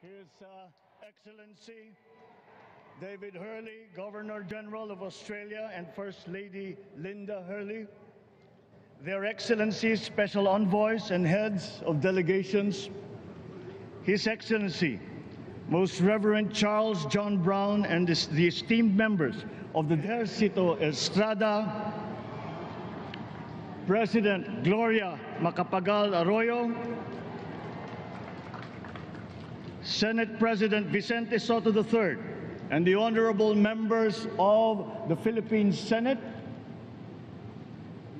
His Excellency David Hurley, Governor General of Australia, and First Lady Linda Hurley, Their Excellencies, Special Envoys, and Heads of Delegations, His Excellency, Most Reverend Charles John Brown, and the esteemed members of the Ejército Estrada, President Gloria Macapagal Arroyo, Senate President Vicente Soto III, and the honorable members of the Philippine Senate,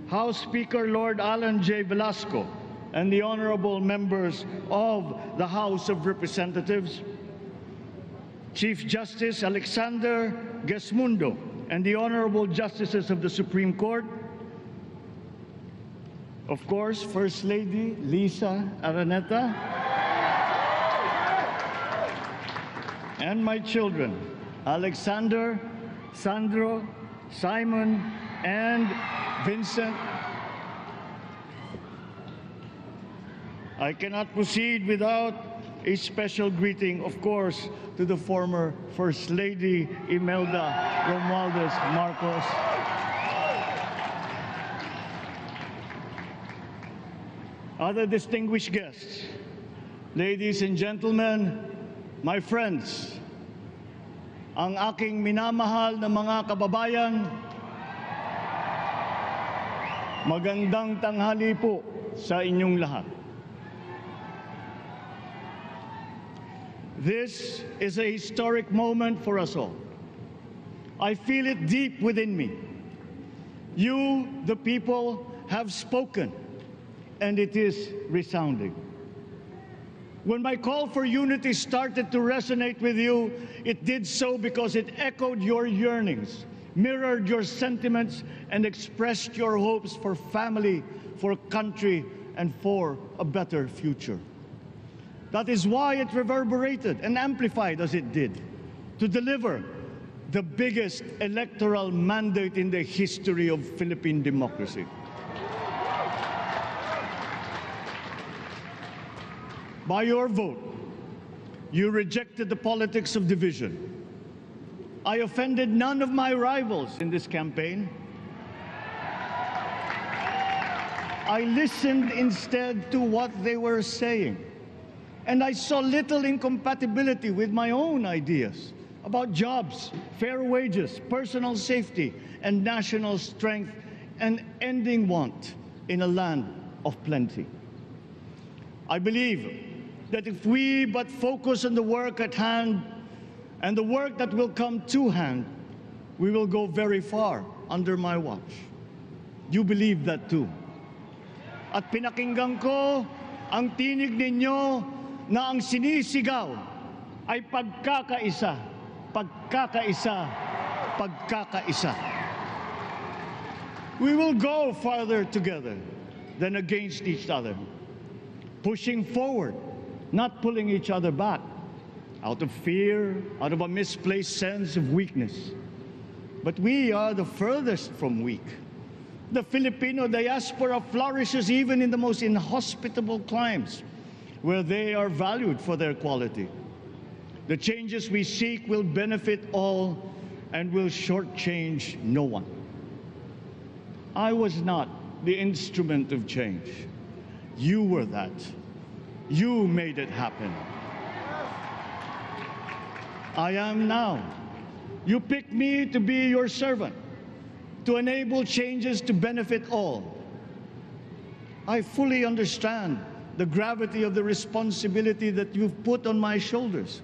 House Speaker Lord Alan J. Velasco, and the honorable members of the House of Representatives, Chief Justice Alexander Gesmundo, and the honorable justices of the Supreme Court, of course, First Lady Lisa Araneta, and my children, Alexander, Sandro, Simon, and Vincent. I cannot proceed without a special greeting, of course, to the former First Lady Imelda Romualdez Marcos. Other distinguished guests, ladies and gentlemen, my friends, ang aking minamahal na mga kababayan, magandang tanghali po sa inyong lahat. This is a historic moment for us all. I feel it deep within me. You, the people, have spoken, and it is resounding. When my call for unity started to resonate with you, it did so because it echoed your yearnings, mirrored your sentiments, and expressed your hopes for family, for country, and for a better future. That is why it reverberated and amplified as it did, to deliver the biggest electoral mandate in the history of Philippine democracy. By your vote, you rejected the politics of division. I offended none of my rivals in this campaign. I listened instead to what they were saying, and I saw little incompatibility with my own ideas about jobs, fair wages, personal safety, and national strength, and ending want in a land of plenty. I believe that if we but focus on the work at hand and the work that will come to hand, we will go very far under my watch. You believe that too. At pinakinggan ko ang tinig ninyo na ang sinisigaw ay pagkakaisa, pagkakaisa, pagkakaisa. We will go farther together than against each other, pushing forward, not pulling each other back, out of fear, out of a misplaced sense of weakness. But we are the furthest from weak. The Filipino diaspora flourishes even in the most inhospitable climes, where they are valued for their quality. The changes we seek will benefit all and will shortchange no one. I was not the instrument of change. You were that. You made it happen. I am now. You picked me to be your servant, to enable changes to benefit all. I fully understand the gravity of the responsibility that you've put on my shoulders.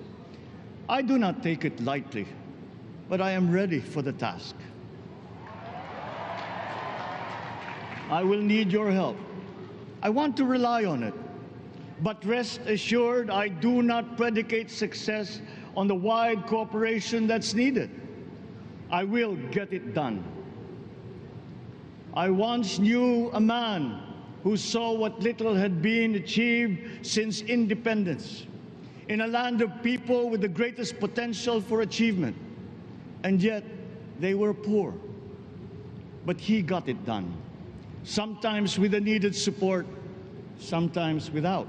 I do not take it lightly, but I am ready for the task. I will need your help. I want to rely on it. But rest assured, I do not predicate success on the wide cooperation that's needed. I will get it done. I once knew a man who saw what little had been achieved since independence in a land of people with the greatest potential for achievement, and yet they were poor. But he got it done, sometimes with the needed support, sometimes without.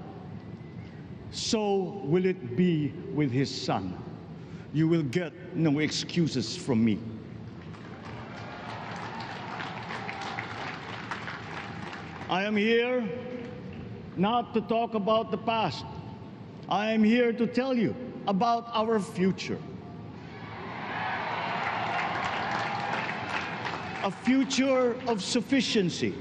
so will it be with his son. You will get no excuses from me. I am here not to talk about the past. I am here to tell you about our future. A future of sufficiency,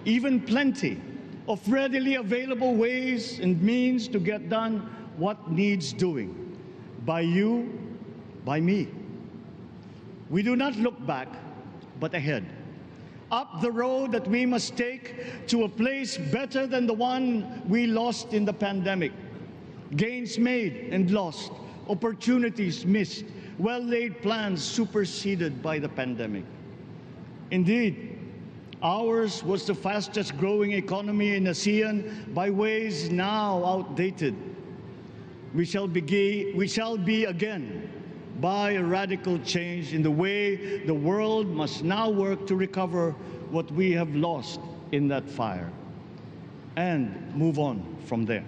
even plenty, of readily available ways and means to get done what needs doing, by you, by me. We do not look back, but ahead, up the road that we must take to a place better than the one we lost in the pandemic. Gains made and lost, opportunities missed, well-laid plans superseded by the pandemic. Indeed, ours was the fastest growing economy in ASEAN by ways now outdated. We shall be again by a radical change in the way the world must now work to recover what we have lost in that fire and move on from there.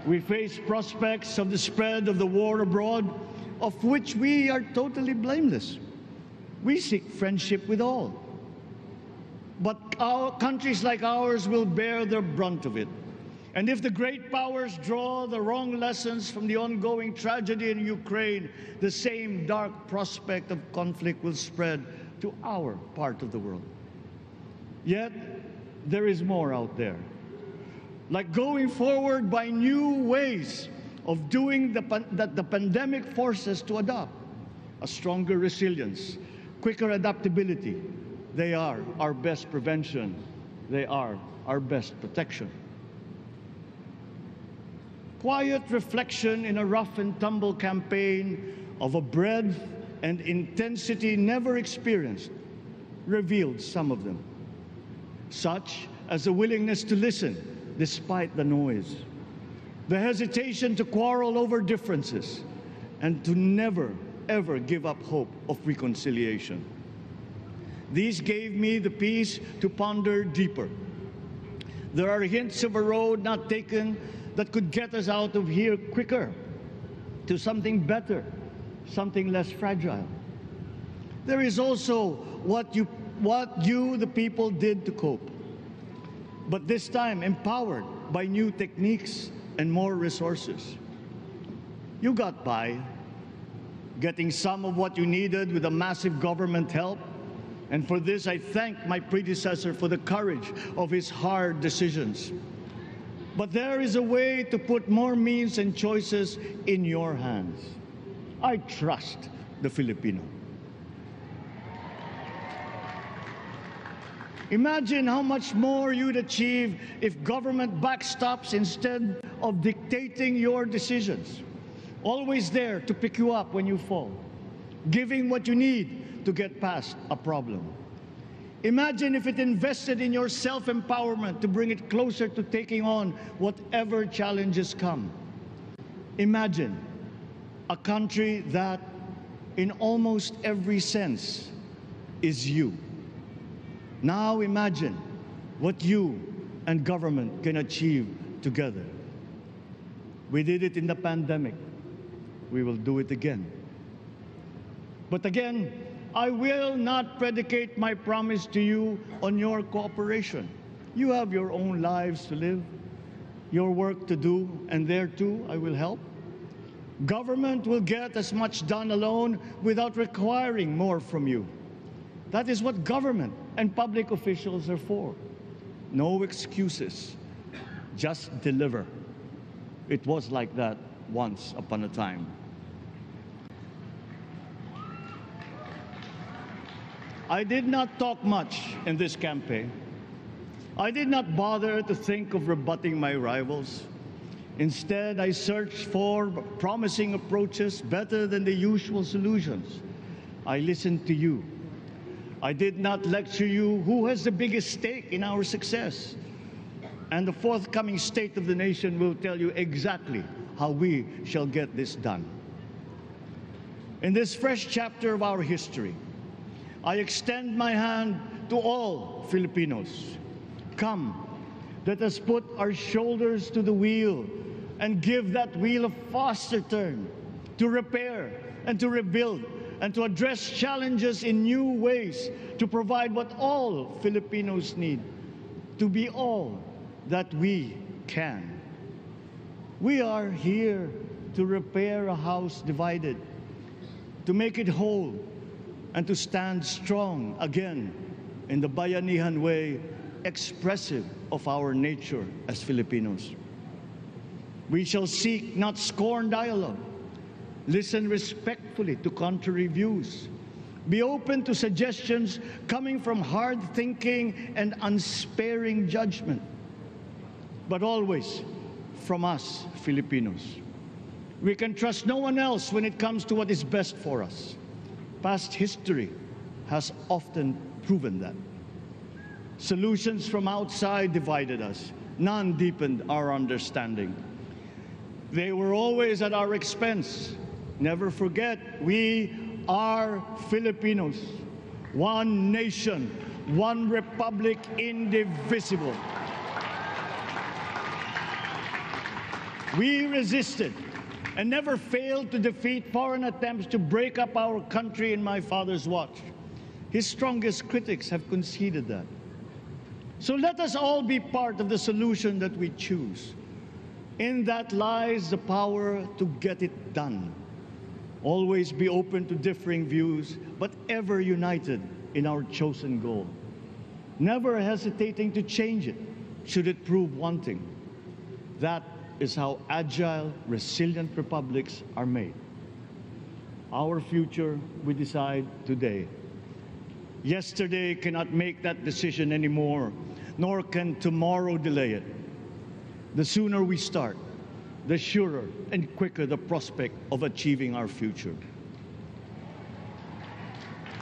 We face prospects of the spread of the war abroad, of which we are totally blameless. We seek friendship with all. But countries like ours will bear the brunt of it. And if the great powers draw the wrong lessons from the ongoing tragedy in Ukraine, the same dark prospect of conflict will spread to our part of the world. Yet, there is more out there. Like going forward by new ways of doing that the pandemic forces to adopt. A stronger resilience, quicker adaptability. They are our best prevention. They are our best protection. Quiet reflection in a rough and tumble campaign of a breadth and intensity never experienced revealed some of them, such as a willingness to listen despite the noise, the hesitation to quarrel over differences, and to never, ever give up hope of reconciliation. These gave me the peace to ponder deeper. There are hints of a road not taken that could get us out of here quicker, to something better, something less fragile. There is also what you, the people, did to cope, but this time empowered by new techniques and more resources. You got by, getting some of what you needed with a massive government help, and for this I thank my predecessor for the courage of his hard decisions. But there is a way to put more means and choices in your hands. I trust the Filipino. Imagine how much more you'd achieve if government backstops instead of dictating your decisions. Always there to pick you up when you fall, giving what you need to get past a problem. Imagine if it invested in your self-empowerment to bring it closer to taking on whatever challenges come. Imagine a country that, in almost every sense, is you. Now imagine what you and government can achieve together. We did it in the pandemic. We will do it again. But again, I will not predicate my promise to you on your cooperation. You have your own lives to live, your work to do, and there too I will help. Government will get as much done alone without requiring more from you. That is what government and public officials are for. No excuses, just deliver. It was like that once upon a time. I did not talk much in this campaign. I did not bother to think of rebutting my rivals. Instead, I searched for promising approaches better than the usual solutions. I listened to you. I did not lecture you who has the biggest stake in our success. And the forthcoming State of the Nation will tell you exactly how we shall get this done. In this fresh chapter of our history, I extend my hand to all Filipinos. Come, that has put our shoulders to the wheel and give that wheel a faster turn to repair and to rebuild and to address challenges in new ways, to provide what all Filipinos need, to be all that we can. We are here to repair a house divided, to make it whole, and to stand strong again in the bayanihan way, expressive of our nature as Filipinos. We shall seek, not scorn, dialogue, listen respectfully to contrary views, be open to suggestions coming from hard thinking and unsparing judgment, but always from us, Filipinos. We can trust no one else when it comes to what is best for us. Past history has often proven that. Solutions from outside divided us. None deepened our understanding. They were always at our expense. Never forget, we are Filipinos. One nation, one republic, indivisible. We resisted and never failed to defeat foreign attempts to break up our country in my father's watch. His strongest critics have conceded that. So let us all be part of the solution that we choose. In that lies the power to get it done. Always be open to differing views, but ever united in our chosen goal. Never hesitating to change it, should it prove wanting. That is how agile, resilient republics are made. Our future we decide today. Yesterday cannot make that decision anymore, nor can tomorrow delay it. The sooner we start, the surer and quicker the prospect of achieving our future.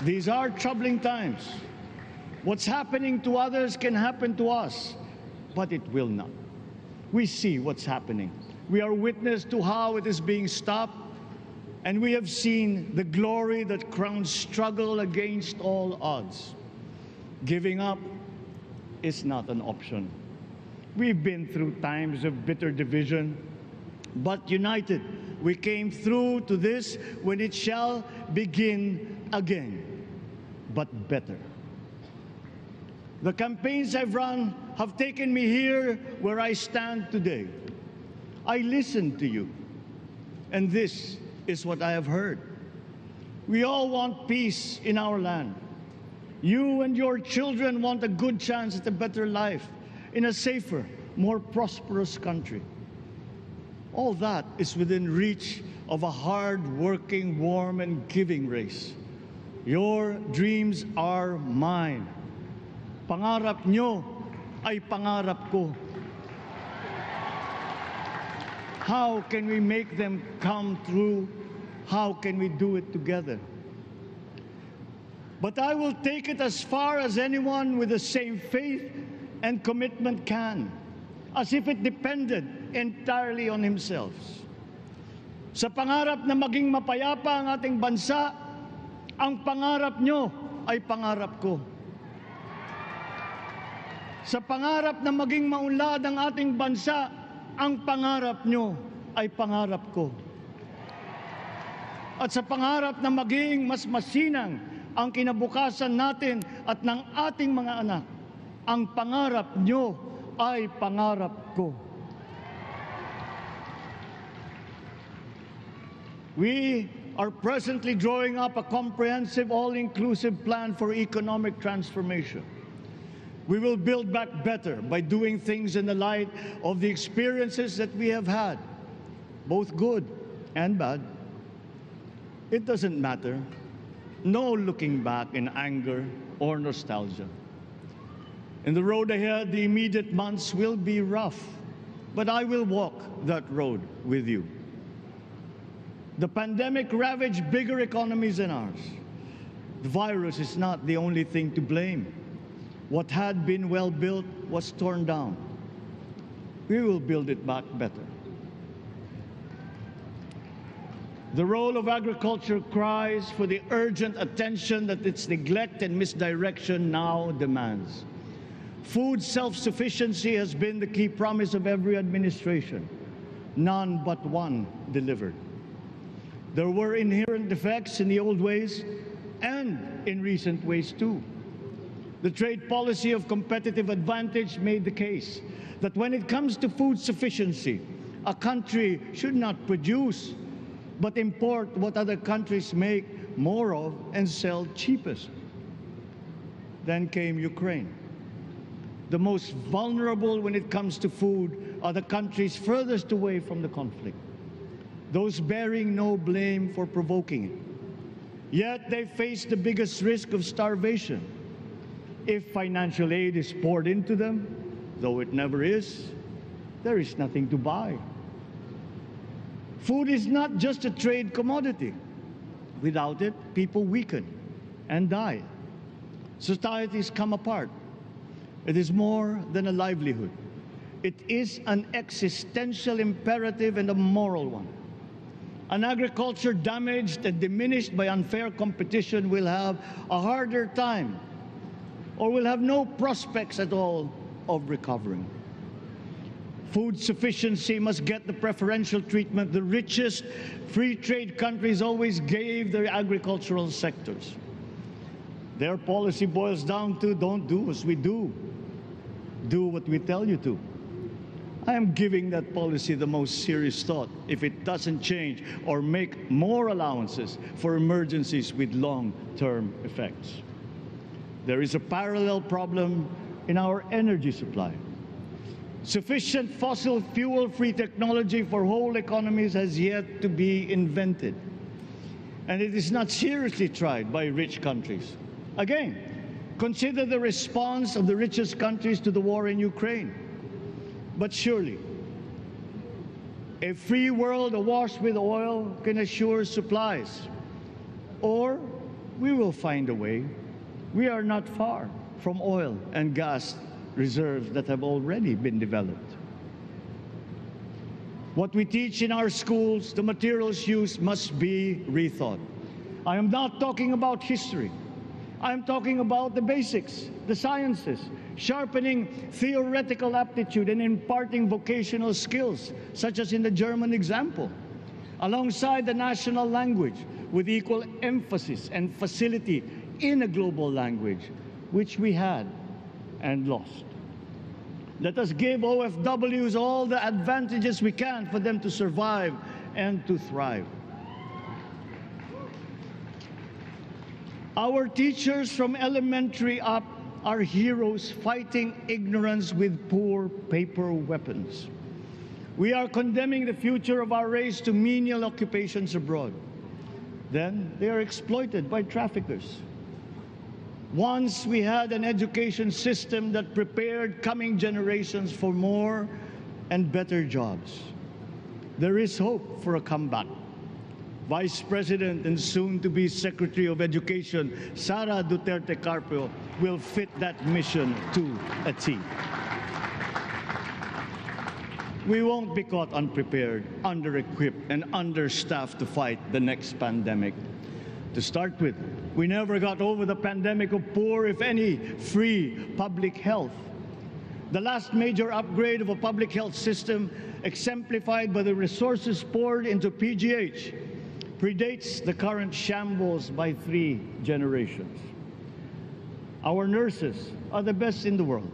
These are troubling times. What's happening to others can happen to us, but it will not. We see what's happening. We are witness to how it is being stopped, and we have seen the glory that crowns struggle against all odds. Giving up is not an option. We've been through times of bitter division, but united, we came through to this when it shall begin again, but better. The campaigns I've run have taken me here where I stand today. I listened to you, and this is what I have heard. We all want peace in our land. You and your children want a good chance at a better life in a safer, more prosperous country. All that is within reach of a hard-working, warm, and giving race. Your dreams are mine. Pangarap nyo ay pangarap ko. How can we make them come true? How can we do it together? But I will take it as far as anyone with the same faith and commitment can, as if it depended entirely on himself. Sa pangarap na maging mapayapa ang ating bansa, ang pangarap nyo ay pangarap ko. Sa pangarap na maging maunlad ang ating bansa, ang pangarap nyo ay pangarap ko. At sa pangarap na maging mas masinang ang kinabukasan natin at ng ating mga anak, ang pangarap nyo ay pangarap ko. We are presently drawing up a comprehensive, all-inclusive plan for economic transformation. We will build back better by doing things in the light of the experiences that we have had, both good and bad. It doesn't matter. No looking back in anger or nostalgia. In the road ahead, the immediate months will be rough, but I will walk that road with you. The pandemic ravaged bigger economies than ours. The virus is not the only thing to blame. What had been well built was torn down. We will build it back better. The role of agriculture cries for the urgent attention that its neglect and misdirection now demands. Food self-sufficiency has been the key promise of every administration. None but one delivered. There were inherent defects in the old ways and in recent ways too. The trade policy of competitive advantage made the case that when it comes to food sufficiency, a country should not produce, but import what other countries make more of and sell cheapest. Then came Ukraine. The most vulnerable when it comes to food are the countries furthest away from the conflict, those bearing no blame for provoking it. Yet they face the biggest risk of starvation. If financial aid is poured into them, though it never is, there is nothing to buy. Food is not just a trade commodity. Without it, people weaken and die. Societies come apart. It is more than a livelihood. It is an existential imperative and a moral one. An agriculture damaged and diminished by unfair competition will have a harder time or will have no prospects at all of recovering. Food sufficiency must get the preferential treatment the richest free trade countries always gave their agricultural sectors. Their policy boils down to don't do as we do. Do what we tell you to. I am giving that policy the most serious thought if it doesn't change or make more allowances for emergencies with long-term effects. There is a parallel problem in our energy supply. Sufficient fossil fuel-free technology for whole economies has yet to be invented. And it is not seriously tried by rich countries. Again, consider the response of the richest countries to the war in Ukraine. But surely, a free world awash with oil can assure supplies. Or we will find a way. We are not far from oil and gas reserves that have already been developed. What we teach in our schools, the materials used must be rethought. I am not talking about history. I am talking about the basics, the sciences, sharpening theoretical aptitude and imparting vocational skills, such as in the German example, alongside the national language with equal emphasis and facility in a global language, which we had and lost. Let us give OFWs all the advantages we can for them to survive and to thrive. Our teachers from elementary up are heroes fighting ignorance with poor paper weapons. We are condemning the future of our race to menial occupations abroad. Then they are exploited by traffickers. Once we had an education system that prepared coming generations for more and better jobs. There is hope for a comeback. Vice President and soon-to-be Secretary of Education, Sara Duterte Carpio, will fit that mission to a T. We won't be caught unprepared, under-equipped, and understaffed to fight the next pandemic. To start with, we never got over the pandemic of poor, if any, free public health. The last major upgrade of a public health system, exemplified by the resources poured into PGH, predates the current shambles by 3 generations. Our nurses are the best in the world.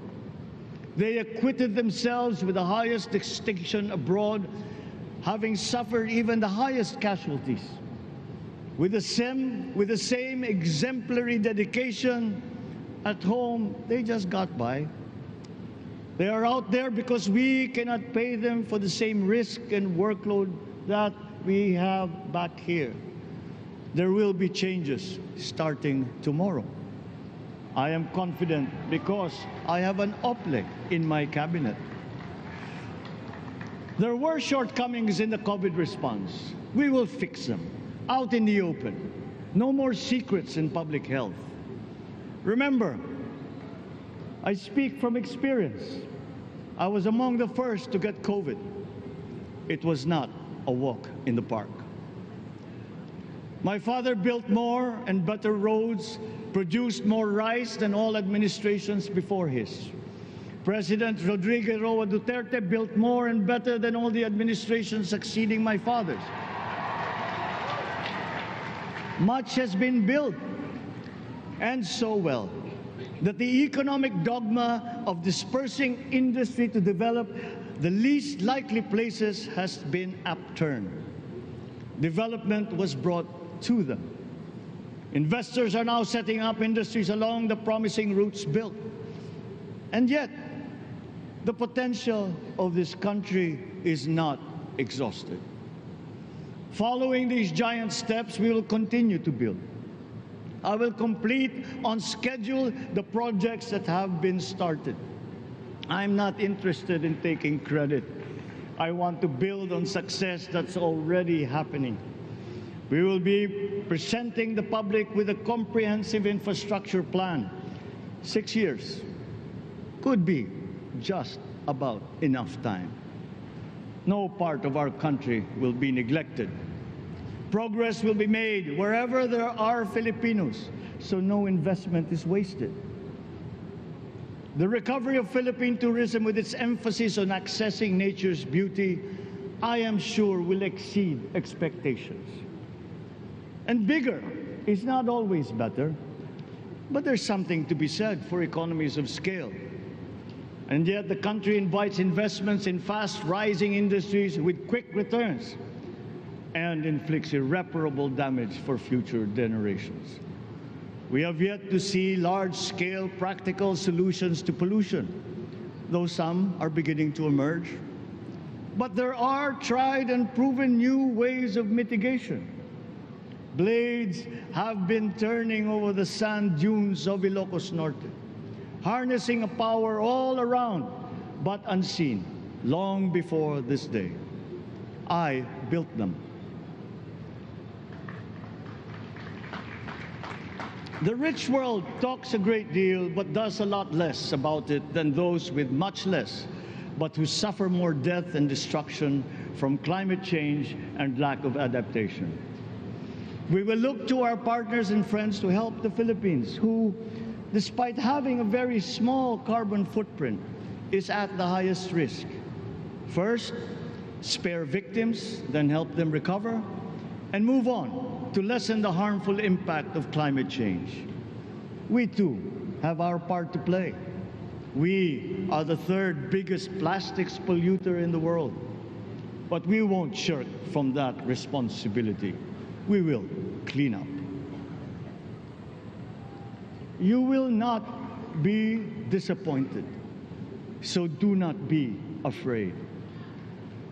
They acquitted themselves with the highest distinction abroad, having suffered even the highest casualties. With the same exemplary dedication, at home, they just got by. They are out there because we cannot pay them for the same risk and workload that we have back here. There will be changes starting tomorrow. I am confident because I have an OPLE in my cabinet. There were shortcomings in the COVID response. We will fix them out in the open. No more secrets in public health. Remember, I speak from experience. I was among the first to get COVID. It was not a walk in the park. My father built more and better roads, produced more rice than all administrations before his. President Rodrigo Roa Duterte built more and better than all the administrations succeeding my father's. Much has been built, and so well, that the economic dogma of dispersing industry to develop the least likely places has been upturned. Development was brought to them. Investors are now setting up industries along the promising routes built. And yet, the potential of this country is not exhausted. Following these giant steps, we will continue to build. I will complete on schedule the projects that have been started. I'm not interested in taking credit. I want to build on success that's already happening. We will be presenting the public with a comprehensive infrastructure plan. 6 years could be just about enough time. No part of our country will be neglected. Progress will be made wherever there are Filipinos, so no investment is wasted. The recovery of Philippine tourism, with its emphasis on accessing nature's beauty, I am sure will exceed expectations. And bigger is not always better, but there's something to be said for economies of scale. And yet the country invites investments in fast-rising industries with quick returns and inflicts irreparable damage for future generations. We have yet to see large-scale practical solutions to pollution, though some are beginning to emerge. But there are tried and proven new ways of mitigation. Blades have been turning over the sand dunes of Ilocos Norte, harnessing a power all around but unseen long before this day. I built them. The rich world talks a great deal but does a lot less about it than those with much less, but who suffer more death and destruction from climate change and lack of adaptation. We will look to our partners and friends to help the Philippines, who, despite having a very small carbon footprint, is at the highest risk. First, spare victims, then help them recover, and move on to lessen the harmful impact of climate change. We too have our part to play. We are the third biggest plastics polluter in the world, but we won't shirk from that responsibility. We will clean up. You will not be disappointed, so do not be afraid.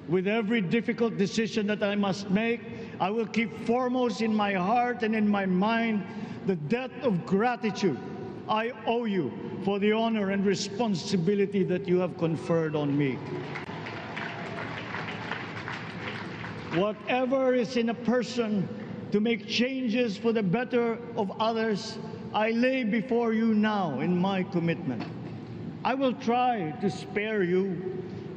With every difficult decision that I must make, I will keep foremost in my heart and in my mind the debt of gratitude I owe you for the honor and responsibility that you have conferred on me. Whatever is in a person to make changes for the better of others, I lay before you now in my commitment. I will try to spare you.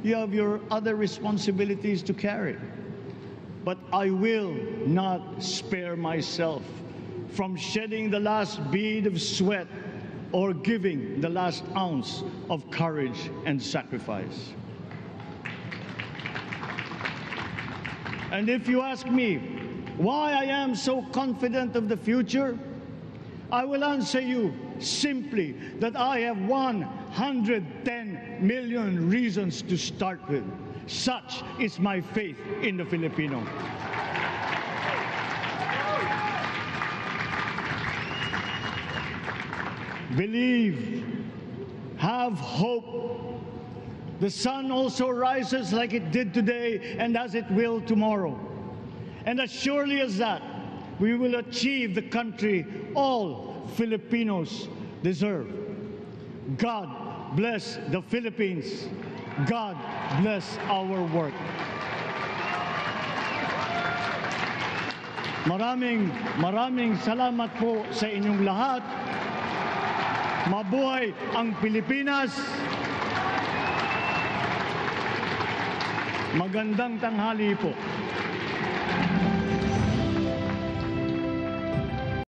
You have your other responsibilities to carry. But I will not spare myself from shedding the last bead of sweat or giving the last ounce of courage and sacrifice. And if you ask me why I am so confident of the future, I will answer you simply that I have 110 million reasons to start with. Such is my faith in the Filipino. Believe, have hope. The sun also rises like it did today and as it will tomorrow. And as surely as that, we will achieve the country all Filipinos deserve. God bless the Philippines. God bless our work. Maraming salamat po sa inyong lahat. Mabuhay ang Pilipinas. Magandang tanghali po.